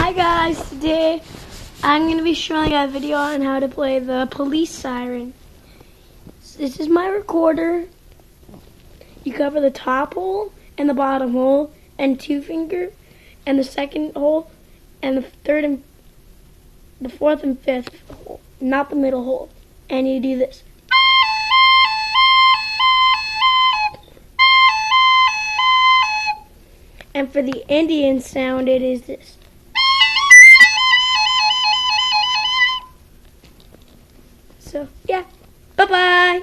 Hi guys, today I'm going to be showing a video on how to play the police siren. This is my recorder. You cover the top hole and the bottom hole and 2 finger and the second hole and the third and the fourth and fifth hole, not the middle hole. And you do this. And for the Indian sound, it is this. So, yeah. Bye-bye.